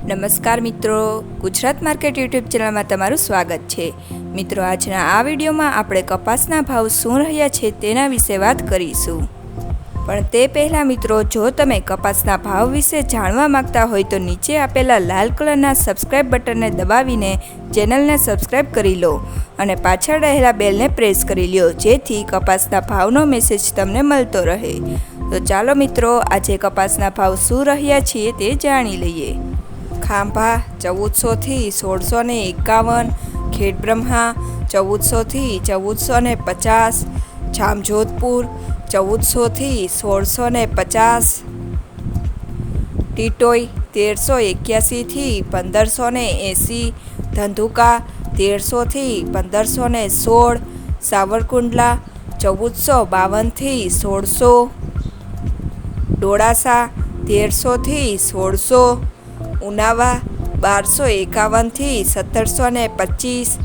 નમસ્કાર મિત્રો, Gujarat market YouTube ચેનલમાં તમારું સ્વાગત છે। મિત્રો, આજના આ વિડીયોમાં આપણે કપાસના ભાવ શું રહ્યા છે તેના વિશે વાત કરીશું। પણ તે પહેલાં મિત્રો, જો તમે કપાસના ભાવ વિશે જાણવા માંગતા હોય તો નીચે આપેલા લાલ કલરના સબસ્ક્રાઇબ બટનને દબાવીને ચેનલને સબસ્ક્રાઇબ કરી લો અને પાછળ રહેલા બેલને પ્રેસ કરી લો, જેથી કપાસના ભાવનો મેસેજ તમને મળતો રહે। તો ચાલો મિત્રો, આજે કપાસના ભાવ શું રહ્યા છે તે જાણી લઈએ। ખાંભા 1400 થી 1651, ખેડબ્રહ્મા 1400 થી 1450, જામજોધપુર 1400 થી 1650, ટીટોઈ 1381 થી 1580, ધંધુકા 1300 થી 1516, સાવરકુંડલા 1452 થી 1600, ડોળાસા 1300 થી 1600, ઉનાવા 1251 થી 1725,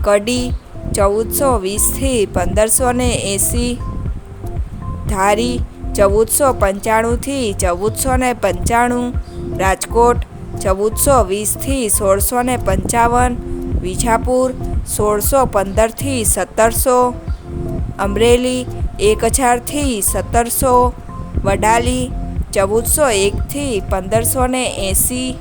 કડી 1420 થી 1580, ધારી 1495 થી 1495, રાજકોટ 1420 થી 1655, વિજાપુર 1615 થી 1700, અમરેલી 1000 થી 1700, વડાલી 1401 થી 1580,